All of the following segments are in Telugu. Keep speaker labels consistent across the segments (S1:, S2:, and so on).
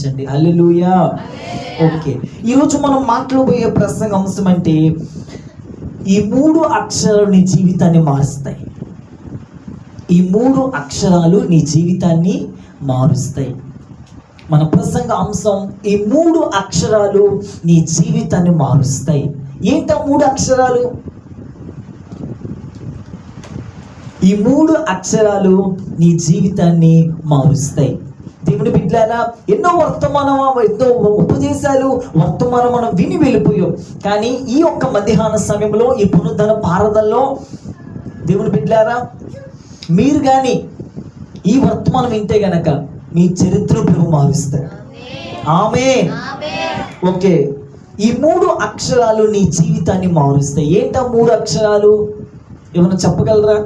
S1: స్తుతించండి. హల్లెలూయా. ఓకే, ఈరోజు మనం మాట్లాడబోయే ప్రసంగ అంశం అంటే ఈ 3 అక్షరాలు నీ జీవితాన్ని మారుస్తాయి. ఈ 3 అక్షరాలు నీ జీవితాన్ని మారుస్తాయి. మన ప్రసంగ అంశం ఈ 3 అక్షరాలు నీ జీవితాన్ని మారుస్తాయి. ఏంటా 3 అక్షరాలు? ఈ 3 అక్షరాలు నీ జీవితాన్ని మారుస్తాయి. దేవుని బిడ్డలారా, ఎన్నో ఉపదేశాలు వర్తమానం మనం విని వెళ్ళిపోయాం. కానీ ఈ యొక్క మధ్యాహ్న సమయంలో ఈ పునరుద్ధరణ పారదల్లో దేవుని బిడ్డలారా, మీరు కానీ ఈ వర్తమానం వింటే గనక మీ చరిత్ర ప్రభు మారుస్తాడు. ఆమేన్. ఓకే, ఈ 3 అక్షరాలు నీ జీవితాన్ని మారుస్తాయి. ఏంటా 3 అక్షరాలు? ఏమైనా చెప్పగలరా?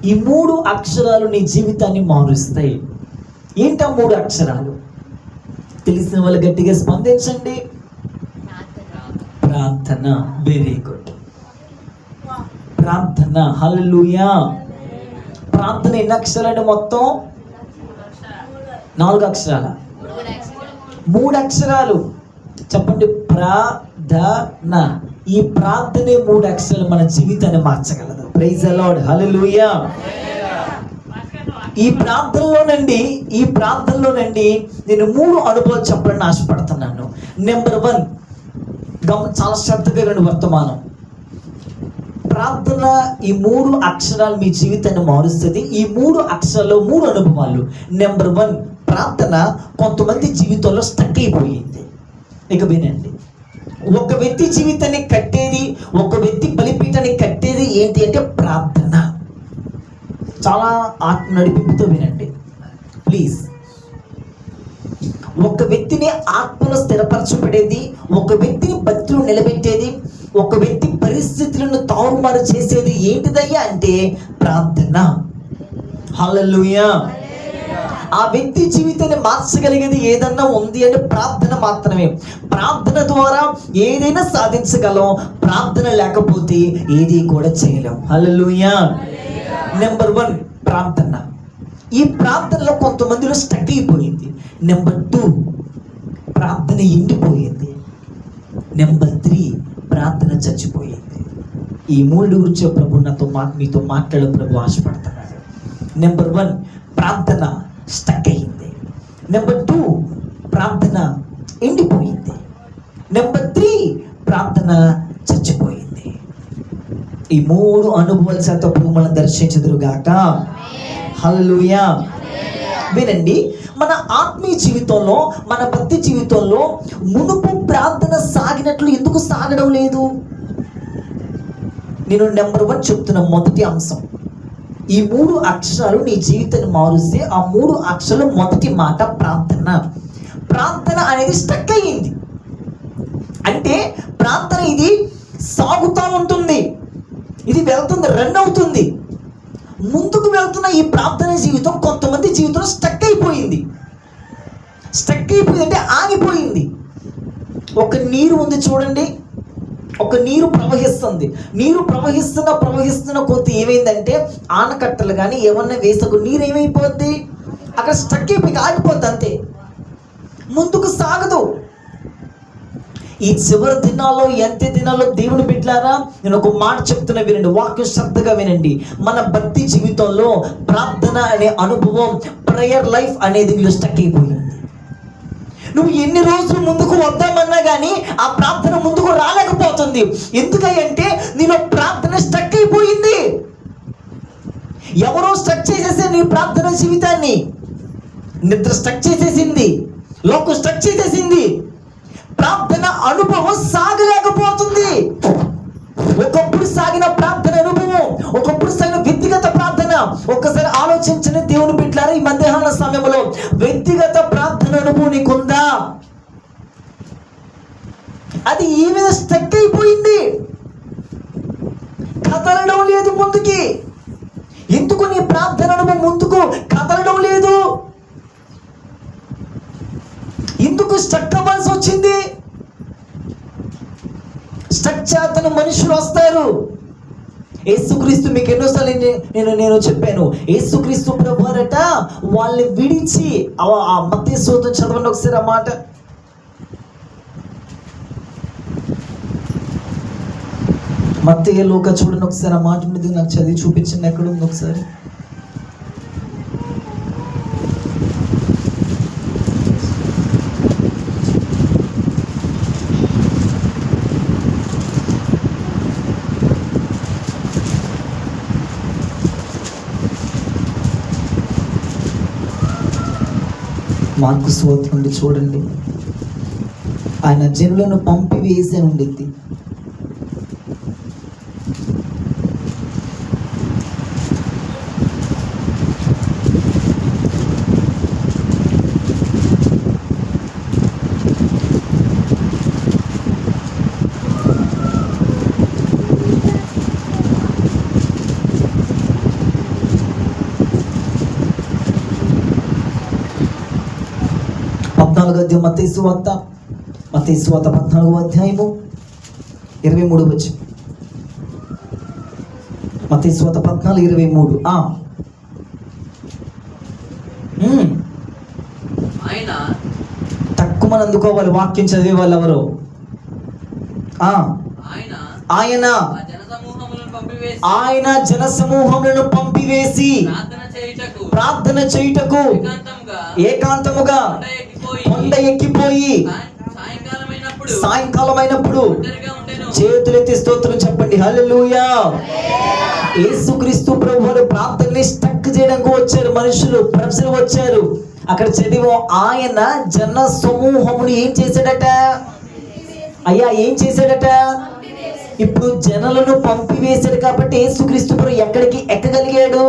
S1: ఈ 3 అక్షరాలు నీ జీవితాన్ని మారుస్తాయి. ఏంటా 3 అక్షరాలు? తెలిసిన వాళ్ళు గట్టిగా స్పందించండి. ప్రార్థన. Very good. ప్రార్థన. హల్లెలూయా. ప్రార్థన ఎన్ని అక్షరాలు? మొత్తం 4 అక్షరాల? 3 అక్షరాలు. చెప్పండి. ప్రార్థన. ఈ ప్రార్థనే 3 అక్షరాలు మన జీవితాన్ని మార్చగలదు. Praise the lord. హల్లెలూయా. ఈ ప్రార్థనలోనండి నేను 3 అనుభవాలు చెప్పాలని ఆశపడుతున్నాను. నెంబర్ 1, చాలా శ్రద్ధగా వినండి వర్తమానం. ప్రార్థన ఈ 3 అక్షరాలు మీ జీవితాన్ని మారుస్తుంది. ఈ 3 అక్షరాల్లో 3 అనుభవాలు. నెంబర్ 1, ప్రార్థన కొంతమంది జీవితంలో స్టక్ అయిపోయింది. ఇక వినండి, ఒక వ్యక్తి జీవితాన్ని కట్టేది, ఒక వ్యక్తి బలిపీఠాన్ని కట్టేది ఏంటి అంటే ప్రార్థన. చాలా ఆత్మ నడిపింపుతో వినండి ప్లీజ్. ఒక వ్యక్తిని ఆత్మలో స్థిరపరచబడేది, ఒక వ్యక్తిని భక్తిలో నిలబెట్టేది, ఒక వ్యక్తి పరిస్థితులను తారుమారు చేసేది ఏంటిదయ్యా అంటే ప్రార్థన. హల్లెలూయా. ఆ వ్యక్తి జీవితాన్ని మార్చగలిగేది ఏదన్నా ఉంది అంటే ప్రార్థన మాత్రమే. ప్రార్థన ద్వారా ఏదైనా సాధించగలం, ప్రార్థన లేకపోతే ఏది కూడా చేయలేం. హల్లెలూయా. నెంబర్ 1, ప్రార్థన. ఈ ప్రార్థనలో కొంతమందిలో స్టక్ అయిపోయింది. నెంబర్ 2, ప్రార్థన ఎండిపోయింది. నెంబర్ 3, ప్రార్థన చచ్చిపోయింది. ఈ 3 గురించి ప్రభు మీతో మాట్లాడే ప్రభు ఆశపడుతున్నాడు. నెంబర్ 1, ప్రార్థన స్టక్ అయింది. నెంబర్ 2, ప్రార్థన ఎండిపోయింది. నెంబర్ 3, ప్రార్థన చచ్చిపోయింది. ఈ 3 అనుభవాల చేత ప్రభు మనం దర్శించుదురుగాక. హల్లెలూయా. వినండి, మన ఆత్మీయ జీవితంలో, మన భక్తి జీవితంలో మునుపు ప్రార్థన సాగినట్లు ఎందుకు సాగడం లేదు? నేను నెంబర్ 1 చెప్తున్న మొదటి అంశం, ఈ 3 అక్షరాలు నీ జీవితాన్ని మారుస్తే ఆ 3 అక్షరాలు మొదటి మాట ప్రార్థన. ప్రార్థన అనేది స్టక్ అయ్యింది. అంటే ప్రార్థన ఇది సాగుతూ ఉంటుంది, ఇది వెళ్తుంది, రన్ అవుతుంది, ముందుకు వెళ్తున్న ఈ ప్రార్థన జీవితం కొంతమంది జీవితంలో స్టక్ అయిపోయింది. స్టక్ అయిపోయింది అంటే ఆగిపోయింది. ఒక నీరు ఉంది చూడండి, ఒక నీరు ప్రవహిస్తుంది. నీరు ప్రవహిస్తున్న కొద్ది ఏమైందంటే ఆనకట్టలు కానీ ఏమన్నా వేసకు నీరు ఏమైపోద్ది, అక్కడ స్టక్ అయిపోయి ఆగిపోద్ది, అంతే, ముందుకు సాగదు. ఈ చివరి దినాల్లో, అంత్య దినాల్లో దేవుని బిడ్డలారా, నేను ఒక మాట చెప్తున్నా వినండి, వాక్యం శ్రద్ధగా వినండి. మన భక్తి జీవితంలో ప్రార్థన అనే అనుభవం, ప్రేయర్ లైఫ్ అనేది నీలో స్టక్ అయిపోయింది. నువ్వు ఎన్ని రోజులు ముందుకు వద్దామన్నా కానీ ఆ ప్రార్థన ముందుకు రాలేకపోతుంది. ఎందుకంటే నీలో ప్రార్థన స్టక్ అయిపోయింది. ఎవరో స్టక్ చేసేసే నీ ప్రార్థన జీవితాన్ని. నిద్ర స్టక్ చేసేసింది, లోకం స్టక్ చేసేసింది. ప్రార్థన అనుభవం సాగలేకపోతుంది. ఒకప్పుడు సాగిన ప్రార్థన అనుభవం, ఒకప్పుడు సాగిన వ్యక్తిగత ప్రార్థన, ఒక్కసారి ఆలోచించని దేవుని బిడ్డలారా, ఈ మధ్యాహ్న సమయంలో వ్యక్తిగత ప్రార్థన అనుభవం నీకుందా? అది ఈ మీద స్టక్ అయిపోయింది, కదలడం లేదు ముందుకి. ఎందుకు నీ ప్రార్థన అనుభవం ముందుకు కదలడం లేదు? ఎందుకు స్టక్ అవ్వాల్సి వచ్చింది? స్టక్ చేతన మనుషులు వస్తారు, యేసుక్రీస్తు మీకు ఎన్నోసార్లు నేను చెప్పాను, యేసుక్రీస్తు ప్రభువారట వాళ్ళని విడిచి ఆ మత్తయి సువార్త చదవండి ఒకసారి ఆ మాట. మత్తయి లూకా చూడండి ఒకసారి ఆ మాట ఉంది, నాకు చదివి చూపించండి ఎక్కడ ఉంది ఒకసారి. మార్కు సువార్త నుండి చూడండి. ఆయన జనులను పంపివేసే ఉండింది. మత్తయి సువార్త 14వ అధ్యాయము 23 వచ్చి. మత్తయి సువార్త 14:23.
S2: ఆయన
S1: తక్కువ మంది అందుకోవాలి, వాక్యం చదివే వాళ్ళు ఎవరు? ఆయన జనసమూహములను పంపివేసి ప్రార్థన చేయుటకు ఏకాంతముగా కొండ ఎక్కిపోయి సాయంకాలమైనప్పుడు చేతులెత్తి స్తోత్రం చెప్పండి, హల్లెలూయా. యేసుక్రీస్తు ప్రభువును ప్రార్థనని స్టక్ చేయడానికి వచ్చారు మనుషులు, ప్రజలు వచ్చారు. అక్కడ చదివాం, ఆయన జన సమూహమును ఏం చేశాడట? అయ్యా ఏం చేశాడట? ఇప్పుడు జనులను పంపివేశాడు కాబట్టి యేసుక్రీస్తు ప్రభు ఎక్కడికి ఎక్కగలిగాడు?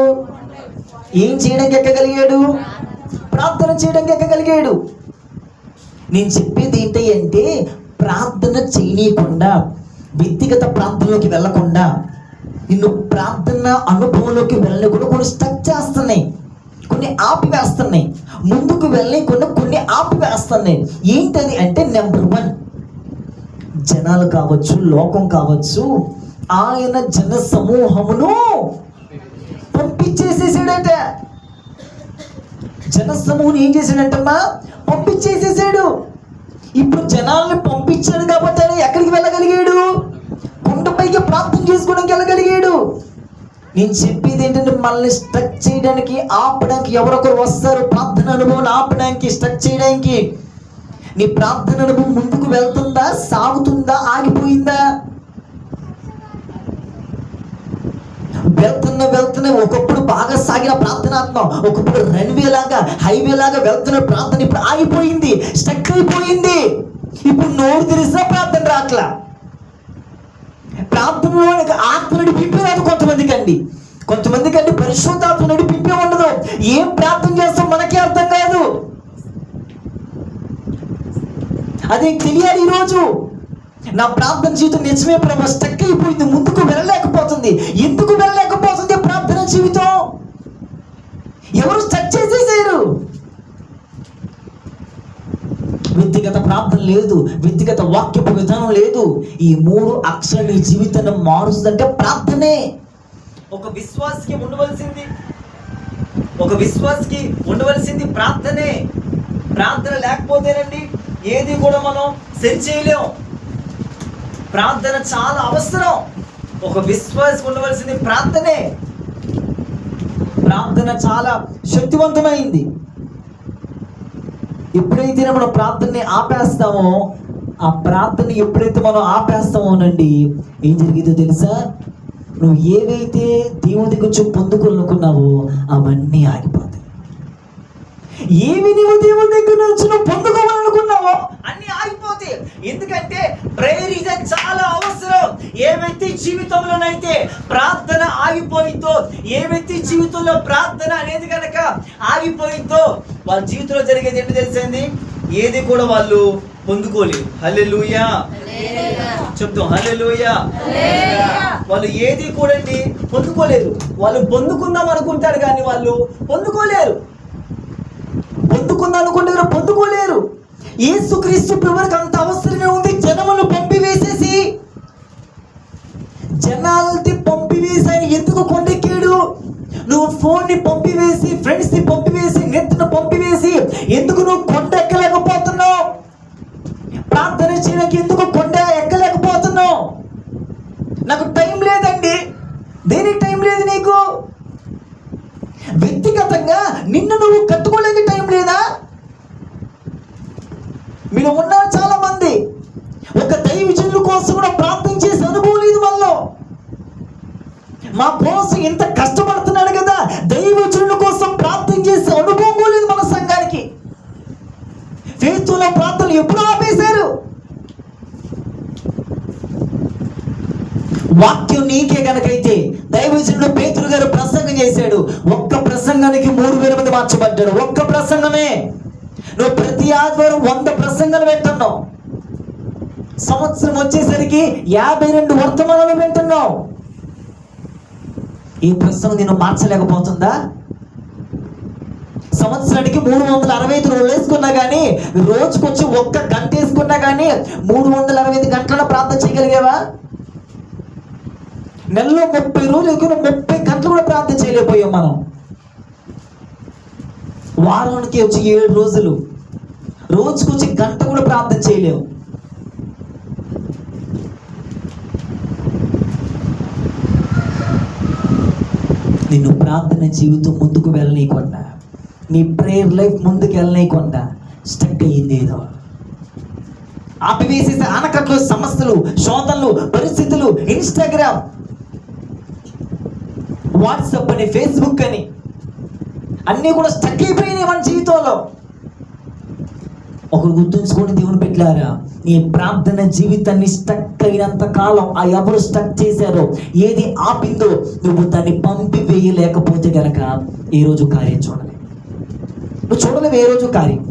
S1: ఏం చేయడానికి ఎక్కగలిగాడు? ప్రార్థన చేయడానికి ఎక్కగలిగాడు. నేను చెప్పేది ఏంటి అంటే, ప్రార్థన చేయనీయకుండా, వ్యక్తిగత ప్రార్థనలోకి వెళ్ళకుండా, నిన్ను ప్రార్థన అనుభవంలోకి వెళ్ళకుండా కొన్ని స్టక్ చేస్తున్నాయి, కొన్ని ఆపివేస్తున్నాయి. ముందుకు వెళ్ళకుండా కొన్ని ఆపివేస్తున్నాయి. ఏంటది అంటే, నెంబర్ 1, జనాలు కావచ్చు, లోకం కావచ్చు, ఆయన జన సమూహమును పంపించేసేసాడట. జన సమూహం ఏం చేశాడంటమ్మా? పంపించేసేసాడు. ఇప్పుడు జనాల్ని పంపించాడు కాబట్టి ఆయన ఎక్కడికి వెళ్ళగలిగాడు? కొండపైకి ప్రార్థన చేసుకోవడానికి వెళ్ళగలిగాడు. నేను చెప్పేది ఏంటంటే, మనల్ని స్టక్ చేయడానికి, ఆపడానికి ఎవరొకరు వస్తారు. ప్రార్థన అనుభవం ఆపడానికి, స్టక్ చేయడానికి. నీ ప్రార్థన అనుభవం ముందుకు వెళ్తుందా, సాగుతుందా, ఆగిపోయిందా? వెళ్తున్నా ఒకప్పుడు బాగా సాగిన ప్రార్థనాత్మ ఒకప్పుడు రన్వే లాగా, హైవే లాగా వెళ్తున్న ప్రార్థన ఇప్పుడు ఆగిపోయింది, స్టక్ అయిపోయింది. ఇప్పుడు నోరు తెరిసినా ప్రార్థన రాట్లా. ప్రార్థనలో ఆత్మ నడిపింపే రాదు కొంతమందికి అండి పరిశుద్ధాత్మ నడిపింపే ఉండదు. ఏం ప్రార్థన చేస్తాం మనకే అర్థం కాదు. అదే తెలియాలి. ఈరోజు నా ప్రార్థన జీవితం నిజమే ప్రభు, స్టక్ అయిపోయింది, ముందుకు వెళ్ళలేకపోతుంది. ఎందుకు వెళ్ళలేకపోతుంది ప్రార్థన జీవితం? ఎవరు స్టక్ చేసేసారు? వ్యక్తిగత ప్రార్థన లేదు, వ్యక్తిగత వాక్యపు విధానం లేదు. ఈ 3 అక్షరాలు నీ జీవితాన్ని మారుస్తుందంటే ప్రార్థనే. ఒక విశ్వాసికి ఉండవలసింది ప్రార్థనే. ప్రార్థన లేకపోతేనండి ఏది కూడా మనం సరి చేయలేం. ప్రార్థన చాలా అవసరం. ఒక విశ్వాసికి ఉండవలసింది ప్రార్థనే. ప్రార్థన చాలా శక్తివంతమైంది. ఎప్పుడైతే మనం ప్రార్థనని ఆపేస్తామో, ఆ ప్రార్థన ఎప్పుడైతే మనం ఆపేస్తామోనండి ఏం జరిగిందో తెలుసా? నువ్వు ఏవైతే దేవుడి దగ్గర నుంచి పొందుకోవాలనుకున్నావో అవన్నీ ఆగిపోతాయి. ఏవి నువ్వు దేవుడి దగ్గర నుంచి నువ్వు పొందుకోవాలనుకున్నావో అన్ని ఆగిపోతాయి. ఎందుకంటే ప్రేయర్ ఇది చాలా అవసరం. ఏ వ్యక్తి జీవితంలోనైతే ప్రార్థన ఆగిపోయిందో, ఏ వ్యక్తి జీవితంలో ప్రార్థన అనేది కనుక ఆగిపోయిందో, వాళ్ళ జీవితంలో జరిగేది ఏంటి తెలిసింది? ఏది కూడా వాళ్ళు పొందుకోలేరు. హల్లెలూయా చెప్తాం, హల్లెలూయా. వాళ్ళు ఏది కూడా పొందుకోలేరు. వాళ్ళు పొందుకుందాం అనుకుంటారు కానీ వాళ్ళు పొందుకోలేరు. పొందుకోలేరు. యేసుక్రీస్తు ప్రభువుకి అంత అవసరమే ఉంది. జనమును పంపివేసేసి, జనాల్ని పంపివేసి వేసి ఆయన ఎందుకు కొండెక్కాడు? నువ్వు ఫోన్ని పంపివేసి, ఫ్రెండ్స్ని పంపివేసి, నెట్ను పంపివేసి ఎందుకు నువ్వు కొండ ఎక్కలేకపోతున్నావు? ప్రార్థన చేయడానికి ఎందుకు కొండ ఎక్కలేకపోతున్నావు? నాకు టైం లేదండి. దేనికి టైం లేదు నీకు? వ్యక్తిగతంగా నిన్ను నువ్వు కట్టుకోలేని టైం లేదా? మీరు ఉన్నారు చాలా మంది, ఒక దైవజనుల కోసం కూడా ప్రార్థన చేసే అనుభవం లేదు వాళ్ళు. మా కోసం ఇంత కష్టపడుతున్నాడు కదా, దైవజనుల కోసం ప్రార్థన చేసే అనుభవం లేదు మన సంఘానికి. ఫేస్బుక్లో ప్రార్థనలు ఎప్పుడు ఆపేశారు? వాక్యం నీకే గనకైతే, దైవజనుడు పేతురు గారు ప్రసంగం చేశాడు, ఒక్క ప్రసంగానికి 3000 మంది మార్చబడ్డాడు. ఒక్క ప్రసంగమే. నువ్వు ప్రతి ఆదివారం 100 ప్రసంగాలు వింటున్నావు. సంవత్సరం వచ్చేసరికి 52 వర్తమానాలు వింటున్నావు. ఈ ప్రసంగం నేను మార్చలేకపోతుందా? సంవత్సరానికి 365 రోజులు వేసుకున్నా కానీ, రోజుకొచ్చి 1 గంట వేసుకున్నా కానీ 365 గంటల ప్రార్థన చేయగలిగావా? నెలలో 30 రోజులు ఎక్కువ 30 గంటలు కూడా ప్రార్థన చేయలేకపోయాం మనం. వారానికి వచ్చి 7 రోజులు, రోజుకొచ్చి గంట కూడా ప్రార్థన చేయలేము. నిన్ను ప్రార్థన జీవితం ముందుకు వెళ్ళనీయకుండా, నీ ప్రేయర్ లైఫ్ ముందుకు వెళ్ళనీయకుండా స్టక్ అయ్యింది ఏదో. ఆపివేసేసే ఆనకట్లు, సమస్యలు, శోధనలు, పరిస్థితులు, ఇన్స్టాగ్రామ్, వాట్సాప్ అని, ఫేస్బుక్ అని అన్నీ కూడా స్టక్ అయిపోయినాయి మన జీవితంలో. ఒకరు గుర్తుంచుకొని దేవుని పెట్టారా, నీ ప్రార్థన జీవితాన్ని స్టక్ అయినంత కాలం ఆ ఎవరు స్టక్ చేశారో, ఏది ఆపిందో నువ్వు దాన్ని పంపివేయలేకపోతే గనక ఏ రోజు కార్యం చూడలే. నువ్వు చూడలేవు ఏ రోజు కార్యం.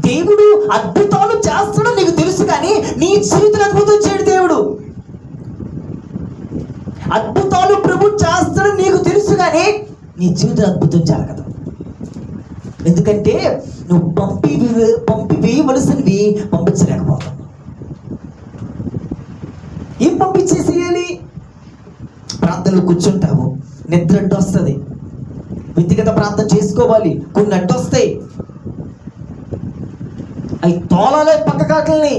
S1: దేవుడు అద్భుతాలు చేస్తాడో నీకు తెలుసు, కానీ నీ జీవితం అద్భుతం చేయడు దేవుడు. అద్భుతాలు ప్రభు చేస్తాడో నీకు తెలుసు, కానీ నీ జీవితం అద్భుతం జరగదు. ఎందుకంటే నువ్వు పంపివేయవలసినవి పంపించలేకపోతావు. ఏం పంపించేసేయాలి? ప్రార్థనలు కూర్చుంటావు, నిద్ర అడ్డు వస్తుంది. వ్యక్తిగత ప్రార్థన చేసుకోవాలి, కొన్ని అడ్డు వస్తాయి. అవి తోలాలే పక్క కాటల్ని.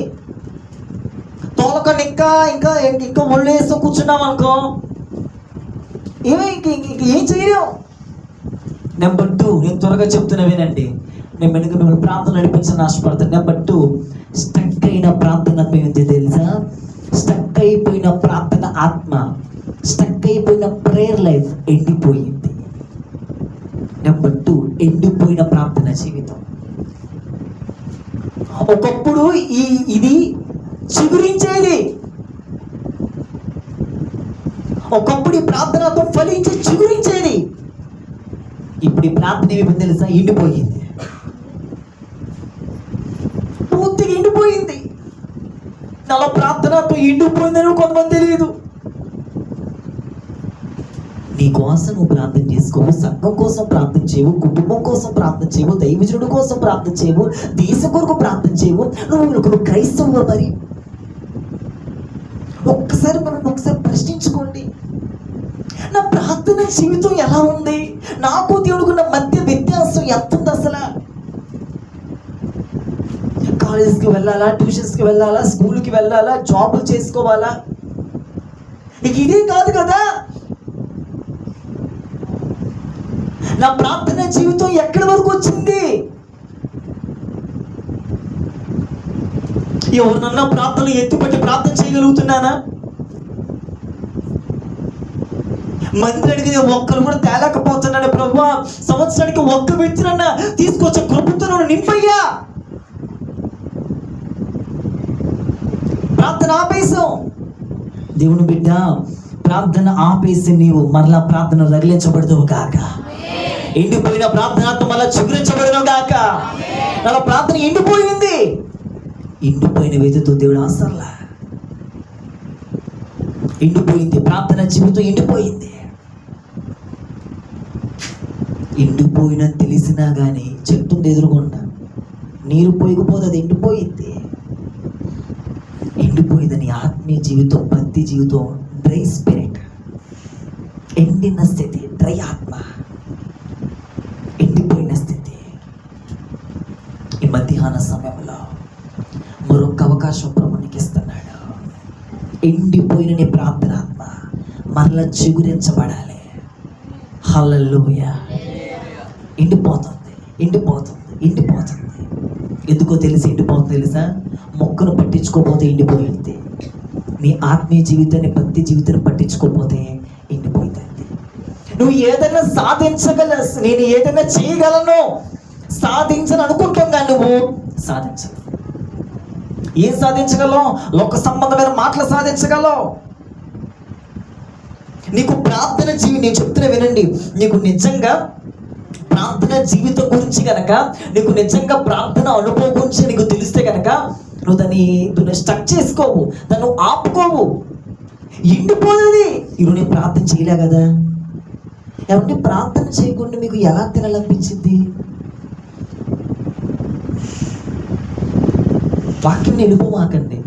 S1: తోలకుండా ఇంకా ఇంకా ఇంకా ఒళ్ళు వేస్తూ కూర్చున్నాం అనుకో, ఏం చేయలేం. నెంబర్ 2, నేను త్వరగా చెప్తున్నా వినండి. నేను వెనుక మిమ్మల్ని ప్రార్థన నడిపించాలని ఆశపడతాను. నెంబర్ 2, స్టక్ అయిన ప్రార్థన ఏంటి తెలుసా? స్టక్ అయిపోయిన ప్రార్థన ఆత్మ, స్టక్ అయిపోయిన ప్రేయర్ లైఫ్ ఎండిపోయింది. నెంబర్ 2, ఎండిపోయిన ప్రార్థన జీవితం. ఒకప్పుడు ఇది చిగురించేది. ఒకప్పుడు ఈ ప్రార్థనతో ఫలించి చిగురించేది. ఇప్పుడు ఈ ప్రార్థన ఏమైపోయింది తెలుసా? ఎండిపోయింది, పూర్తిగా ఎండిపోయింది. అలా ప్రార్థనతో ఎండిపోయిందని కొంతమంది తెలియదు. నీ కోసం నువ్వు ప్రార్థన చేసుకోవు, సంఘం కోసం ప్రార్థన చేయవు, కుటుంబం కోసం ప్రార్థన చేయవు, దైవజనుడి కోసం ప్రార్థన చేయవు, దేశం కొరకు ప్రార్థన చేయవు. నువ్వు క్రైస్తవుగా మరి ఒక్కసారి ప్రశ్నించుకోండి. నా ప్రార్థన జీవితం ఎలా ఉంది? నాకు దేవుడికున్న మధ్య వ్యత్యాసం ఎంత ఉంది అసలు? కాలేజ్కి వెళ్ళాలా, ట్యూషన్స్కి వెళ్ళాలా, స్కూల్కి వెళ్ళాలా, జాబులు చేసుకోవాలా? ఇదే కాదు కదా. నా ప్రార్థన జీవితం ఎక్కడి వరకు వచ్చింది? ఎవరినన్నా ప్రార్థనలు ఎత్తిపట్టి ప్రార్థన చేయగలుగుతున్నానా? మందిరానికి ఒక్కరు కూడా తేలేకపోతున్నాడు. ప్రభువా, సంవత్సరానికి ఒక్క వ్యక్తినన్నా తీసుకొచ్చే కృపతో నింపయ్యా. ప్రార్థన ఆపేసాం. దేవుని బిడ్డ, ప్రార్థన ఆపేసి నీవు మరలా ప్రార్థన రగిలించబడదు కాక, ఎండిపోయిన ప్రార్థనతో మళ్ళా చిగురించబడను గాక. అలా ప్రార్థన ఎండిపోయింది. ఎండిపోయిన వ్యక్తితో దేవుడు ఆసర్లా. ఎండిపోయింది ప్రార్థన జీవితం, ఎండిపోయింది. ఎండిపోయిన తెలిసినా కానీ చెట్టు ఎదురుకుండా నీరు పోయకపోతే అది ఎండిపోయింది. ఎండిపోయిందని ఆత్మీయ జీవితం, భక్తి జీవితం, డ్రై స్పిరిట్. ఎండిన స్థితి, డ్రై ఆత్మ, ఎండిపోయిన స్థితి. ఈ మధ్యాహ్న సమయంలో మరొక అవకాశం ప్రభునికి ఇస్తున్నాడు. ఎండిపోయిన నీ ప్రార్థన ఆత్మ మరలా చిగురించబడాలి. హల్లెలూయా. ఎండిపోతుంది, ఎండిపోతుంది, ఎండిపోతుంది. ఎందుకో తెలిసి ఎండిపోతుంది తెలుసా? మొక్కను పట్టించుకోకపోతే ఎండిపోయింది. నీ ఆత్మీయ జీవితాన్ని, భక్తి జీవితాన్ని పట్టించుకోకపోతే ఎండిపోయింది. నువ్వు ఏదైనా నేను ఏదైనా చేయగలను, సాధించను అనుకుంటాం కానీ నువ్వు సాధించవు. ఏం సాధించగలవు? లోక సంబంధమైన మాటలు సాధించగలవు. నీకు ప్రార్థన నేను చెప్తున్నా వినండి. నీకు నిజంగా ప్రార్థన జీవితం గురించి కనుక, నీకు నిజంగా ప్రార్థన అనుభవం గురించి నీకు తెలిస్తే కనుక నువ్వు దాన్ని స్టక్ చేసుకోవు, దాన్ని ఆపుకోవు. ఎండిపోతుంది. ఈరోజు నేను ప్రార్థన చేయలే కదా. ఏమంటే ప్రార్థన చేయకుండా మీకు ఎలా తినాలనిపించింది? వాక్యం నిలుపుమాకండి.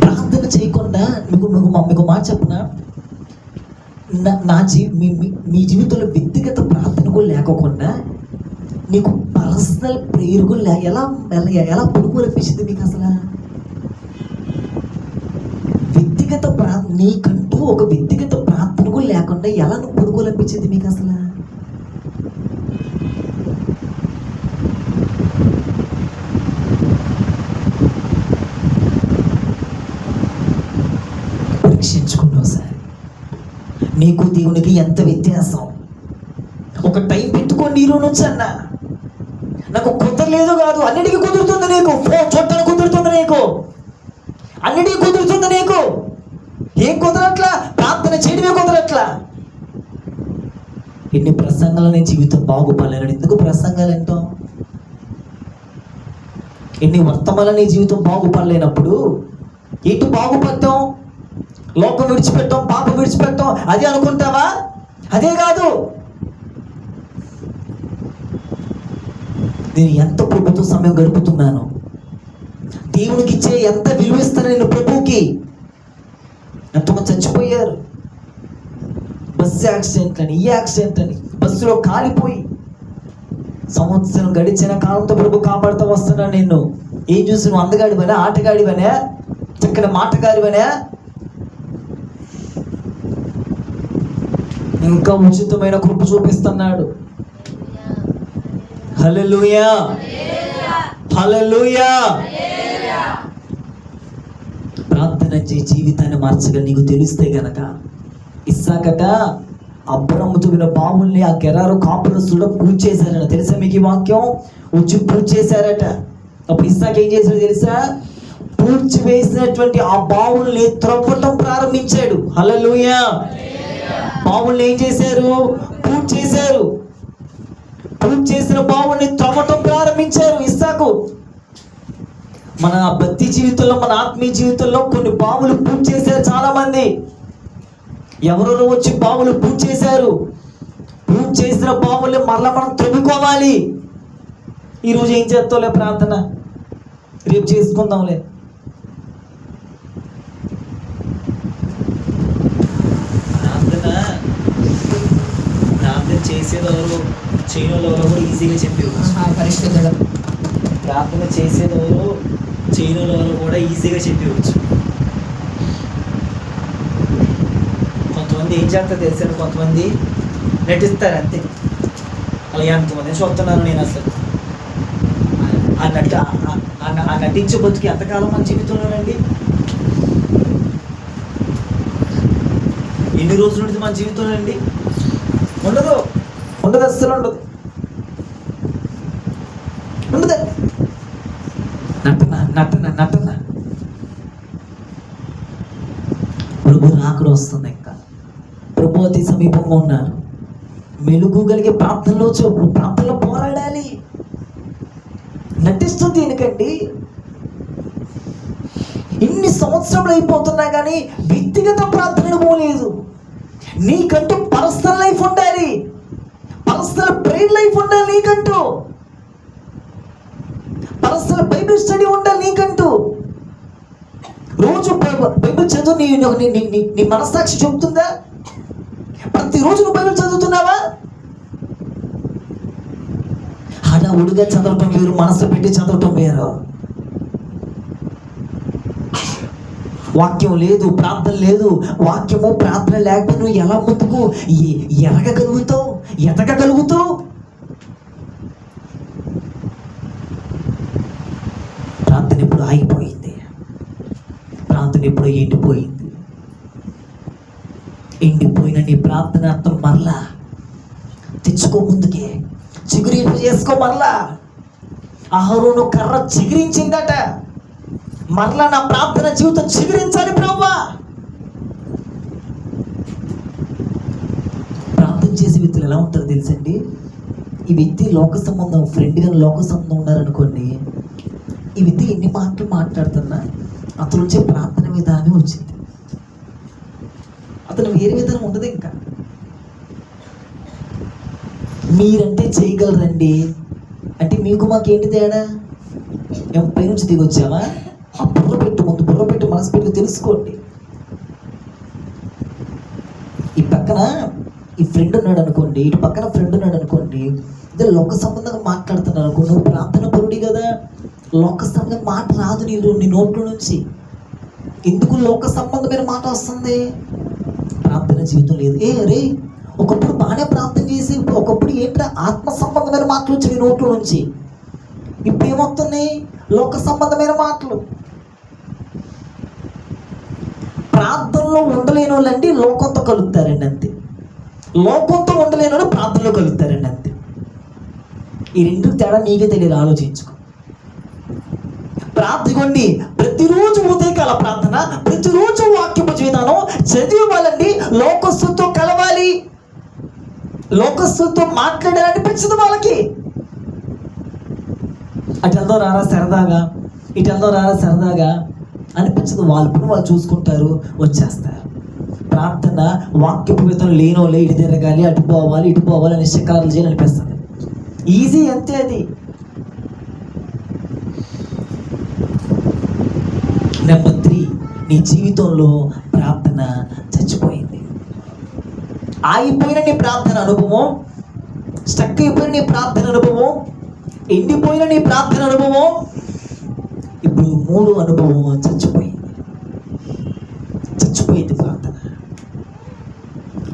S1: ప్రార్థన చేయకుండా మీకు మాట చెప్పనా, మీ జీవితంలో వ్యక్తిగత ప్రార్థన కూడా లేకోకుండా నీకు పర్సనల్ ప్రేయర్ కూడా ఎలా ఎలా పడుకోలనిపించింది మీకు? అసలు నీకంటూ ఒక వ్యక్తిగత ప్రార్థన కూడా లేకుండా ఎలా నువ్వు పడుకోలనిపించింది మీకు? అసలు పరీక్షించుకున్నావు సార్, నీకు దేవునికి ఎంత వ్యత్యాసం. ఒక టైం పెట్టుకోండి. ఈరోజు నుంచి అన్న నాకు కుదరలేదు కాదు, అన్నిటికీ కుదురుతుంది నీకు. ఫోన్ చూడటానికి కుదురుతుంది నీకు, అన్నిటికీ కుదురుతుంది నీకు. ఏం కుదరట్లా? ప్రార్థన చేయడమే కుదరట్లా. ఎన్ని ప్రసంగాలు నీ జీవితం బాగుపడలేను. ఎందుకు ప్రసంగాలు అంటాం? ఎన్ని వర్తమానాలు నీ జీవితం బాగుపడలేనప్పుడు ఎటు బాగుపడతాం? లోకం విడిచిపెట్టాం, పాపం విడిచిపెట్టాం, అదే అనుకుంటావా? అదే కాదు. నేను ఎంత ప్రభుత్వ సమయం గడుపుతున్నాను, దేవునికి ఇచ్చే ఎంత విలువిస్తాను నేను ప్రభువుకి. ఎంతమంది చచ్చిపోయారు బస్సు యాక్సిడెంట్ అని, ఈ యాక్సిడెంట్ అని, బస్సులో కాలిపోయి. సంవత్సరం గడిచిన కాలంతో ప్రభు కాపాడుతూ వస్తున్నాను. నిన్ను ఏం చూసి నువ్వు అందగాడివనే, ఆటగాడివనే, చక్కని మాటగాడివనే? ఇంకా ఉచితమైన కృప చూపిస్తున్నాడు. హల్లెలూయా, హల్లెలూయా. ప్రార్థన జీవితాన్ని మార్చగా నీకు తెలిస్తే గనక, ఇస్సాకట అబ్రాము తవ్విన బావుల్ని ఆ గెరారు కాపురస్తుడు పూజ చేశారట. తెలుసా మీకు ఈ వాక్యం? వచ్చి పూజ చేశారట. అప్పుడు ఇస్సాక్ ఏం చేశాడో తెలుసా? పూడ్చి వేసినటువంటి ఆ బావుల్ని త్రవ్వటం ప్రారంభించాడు. హల్లెలూయా. బావుల్ని ఏం చేశారు? పూజ చేశారు. పూజ చేసిన బావుల్ని త్రవ్వటం ప్రారంభించారు ఇస్సాకు. మన భక్తి జీవితంలో, మన ఆత్మీయ జీవితంలో కొన్ని బావులు పూజ చేశారు చాలా మంది. ఎవరెవరో వచ్చి బావులు పూజ చేశారు. పూజ చేసిన బావుల్ని మరలా మనం త్రవ్వుకోవాలి. ఈరోజు ఏం చేస్తావులే ప్రార్థన, రేపు చేసుకుందాంలే. ప్రార్థన చేసేదెవరు, చేయనోళ్ళు కూడా ఈజీగా చెప్పేవచ్చు. పరిస్థితులు ప్రార్థన చేసేదెవరు, చేయనోళ్ళు కూడా ఈజీగా చెప్పవచ్చు. కొంతమంది ఏం చేస్తారు తెలుసండి, కొంతమంది నటిస్తారు అంతే. అలా ఎంతమంది చూస్తున్నాను నేను. అసలు ఆ నటించే బతుకి ఎంతకాలం మన జీవితంలోనండి? ఎన్ని రోజుల నుంచి మన జీవితంలో అండి? ఉండదు, ఉండదు, అస్సలు ఉండదు, ఉండదు. నటన, నటన, నటన. ప్రభు రాకడ వస్తుంది. ఇంకా ప్రభు అతి సమీపంగా ఉన్నారు. మెలుగుగలిగే ప్రాంతంలో పోరాడాలి. నటిస్తుంది ఎందుకండి? ఇన్ని సంవత్సరాలు అయిపోతున్నా కానీ వ్యక్తిగత ప్రార్థనలు పోలేదు. నీకంటూ పర్సనల్ లైఫ్ ఉండాలి, పర్సనల్ ప్రేయర్ లైఫ్ ఉండాలి. నీకంటూ పర్సనల్ బైబిల్ స్టడీ ఉండాలి నీకంటూ. రోజు బైబిల్ చదువు నీ మనస్సాక్షి చెబుతుందా? ప్రతిరోజు నువ్వు బైబిల్ చదువుతున్నావా? హడావుడిగా చదవటం వేరు, మనసు పెట్టి చదవటం వేరు. వాక్యం లేదు, ప్రార్థన లేదు. వాక్యము ప్రార్థన లేకపోతే నువ్వు ఎలా ముందుకు ఎదగగలుగుతావు? ప్రార్థన ఇప్పుడు ఆగిపోయింది. ప్రార్థన ఇప్పుడు ఎండిపోయిన నీ ప్రార్థన అర్థం మరలా తెచ్చుకో, ముందుకే చిగురింపు చేసుకో. మరలా అహరోను కర్ర చిగురించిందట. మరలా నా ప్రార్థన జీవితం చిగురించాలి ప్రభువా. ప్రార్థన చేసే వ్యక్తులు ఎలా ఉంటారో తెలుసండి? ఈ వ్యక్తి లోక సంబంధం, ఫ్రెండ్ గారు లోక సంబంధం ఉన్నారనుకోండి, ఈ వ్యక్తి ఎన్ని మాటలు మాట్లాడుతున్నా అతను వచ్చే ప్రార్థన విధానం వచ్చింది. అతను వేరే విధానం ఉండదు. ఇంకా మీరంటే చేయగలరండి అంటే మీకు మాకేంటి తేడా? మేము పైనుంచి దిగొచ్చామా? ఆ బుర్ర పెట్టు మనసు పెట్టి తెలుసుకోండి. ఈ పక్కన ఈ ఫ్రెండ్ ఉన్నాడు అనుకోండి, ఇటు పక్కన ఫ్రెండ్ ఉన్నాడు అనుకోండి, ఇద్దరు లోక సంబంధంగా మాట్లాడుతున్నారు అనుకో. నువ్వు ప్రార్థన పరుడి కదా, లోక సంబంధం మాట రాదు నీ నోట్లో నుంచి. ఎందుకు లోక సంబంధమైన మాట వస్తుంది? ప్రార్థన జీవితం లేదు. రే, ఒకప్పుడు బాగానే ప్రార్థన చేసి ఒకప్పుడు ఏంట్రా ఆత్మ సంబంధమైన మాటలు వచ్చి నీ నోట్లో నుంచి. ఇప్పుడు ఏమవుతున్నాయి? లోక సంబంధమైన మాటలు. ప్రార్థనలో ఉండలేని వాళ్ళండి లోకంతో కలుగుతారండి అంతే. లోకంతో ఉండలేని వాళ్ళు ప్రార్థనలో కలుగుతారండి అంతే. ఈ రెండు తేడా నీకే తెలియదు, ఆలోచించుకో. ప్రార్థిగోండి, ప్రతిరోజు ఉదయకాల ప్రార్థన, ప్రతిరోజు వాక్యపు విధానం చదివాలండి. లోకస్తుతో కలవాలి, లోకస్తుతో మాట్లాడాలనిపించదు వాళ్ళకి. అటు వెళ్దాం రారా సరదాగా, ఇటు వెళ్దాం రారా సరదాగా అనిపించదు. వాళ్ళ పని వాళ్ళు చూసుకుంటారు, వచ్చేస్తారు. ప్రార్థన వాక్యపు విధానం లేనోళ్ళే ఇటు తిరగాలి, అటు పోవాలి అని శిఖరాలు చేయాలి అనిపిస్తుంది. ఈజీ అంతే అది. నెంబర్ 3, నీ జీవితంలో ప్రార్థన చచ్చిపోయింది. ఆగిపోయిన నీ ప్రార్థన అనుభవం, స్టక్ అయిపోయిన నీ ప్రార్థన అనుభవం, ఎండిపోయిన నీ ప్రార్థన అనుభవం, ఇప్పుడు 3 అనుభవం చచ్చిపోయింది ప్రార్థన.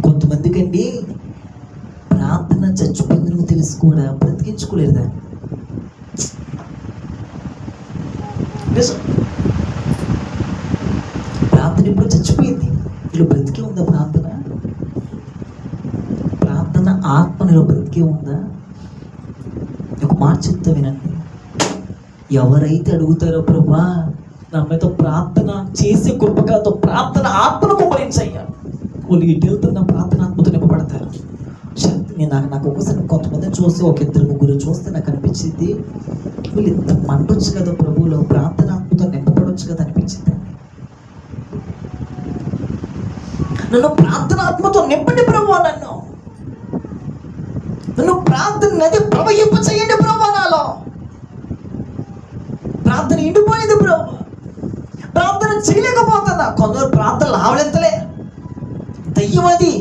S1: కొంతమందికండి ప్రార్థన చచ్చిపోయింది నువ్వు తెలుసు కూడా బ్రతికించుకోలేరు దాన్ని. ప్రార్థన ఇప్పుడు చచ్చిపోయింది. ఇలా బ్రతికే ఉందా ప్రార్థన? ప్రార్థన ఆత్మనిలో బ్రతికే ఉందా? ఒక మాట చెప్తా వినండి. ఎవరైతే అడుగుతారో ప్రభా నా మీద ప్రార్థన చేసే కృపకాతో ప్రార్థన ఆత్మను కుమరించయ్యా, వాళ్ళు ఇటు వెళ్తున్న ప్రార్థన ఆత్మతో నింపబడతారు. నాకు ఒకసారి కొంతమందిని చూస్తే, 1-2-3 చూస్తే నాకు అనిపించింది, వీళ్ళు ఇంత మండొచ్చు కదా ప్రభువులో, ప్రార్థన ఆత్మతో నింపబడవచ్చు కదా అనిపించింది. నన్ను ప్రార్థన ఆత్మతో నింపండి ప్రభు, నన్ను ప్రార్థన నది ప్రవహింప చేయండి ప్రభు. నాలో ప్రార్థన ఎండిపోయింది ప్రభు, ప్రార్థన చేయలేకపోతున్నా. కొందరు ప్రార్థనలు ఆవలెంతలే, దయ్యం అది.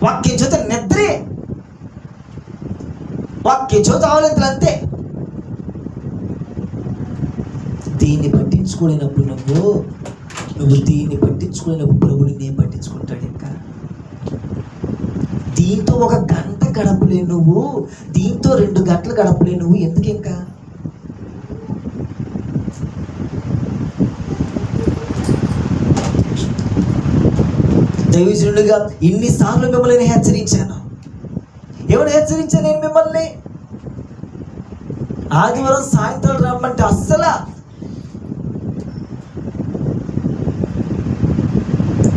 S1: వాక్యం చేత నిద్రే, వాక్యం చేత ఆవలెంతలు అంతే. దీన్ని పట్టించుకోలేనప్పుడు నువ్వు దీన్ని పట్టించుకోలేనప్పుడు ప్రభుని నేను పట్టించుకుంటాడు. ఇంకా దీంతో 1 గంట గడపలే నువ్వు, దీంతో 2 గంటలు గడపలే నువ్వు. ఎందుకు? ఇంకా దైవజనుడిగా ఇన్నిసార్లు మిమ్మల్ని హెచ్చరించాను. ఎవరు హెచ్చరించాను? నేను మిమ్మల్ని ఆదివారం సాయంత్రం రమ్మంటే అస్సలా.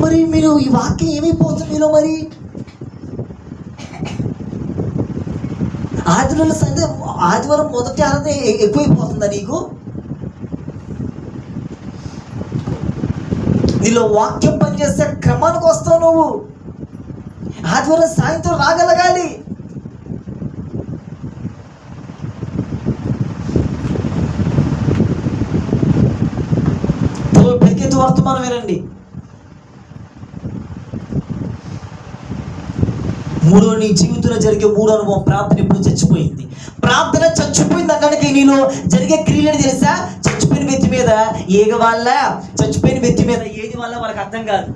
S1: మరి మీరు ఈ వాక్యం ఏమైపోతుంది మీలో? మరి ఆదివారం మొదటి ఆరాధన ఎక్కువైపోతుందా నీకు? నీలో వాక్యం పనిచేసే క్రమానికి వస్తావు నువ్వు. ఆదివారం సాయంత్రం రాగలగాలి. వర్తమానం వినండి. నీ జీవితంలో జరిగే మూడో అనుభవం, ప్రార్థన ఇప్పుడు చచ్చిపోయింది. ప్రార్థన చచ్చిపోయింది అనడానికి నీలో జరిగే క్రియలు తెలుసా? చచ్చిపోయిన వ్యక్తి మీద ఏగ వల్ల, చచ్చిపోయిన వ్యక్తి మీద ఏది వల్ల వాళ్ళకి అర్థం కాదు.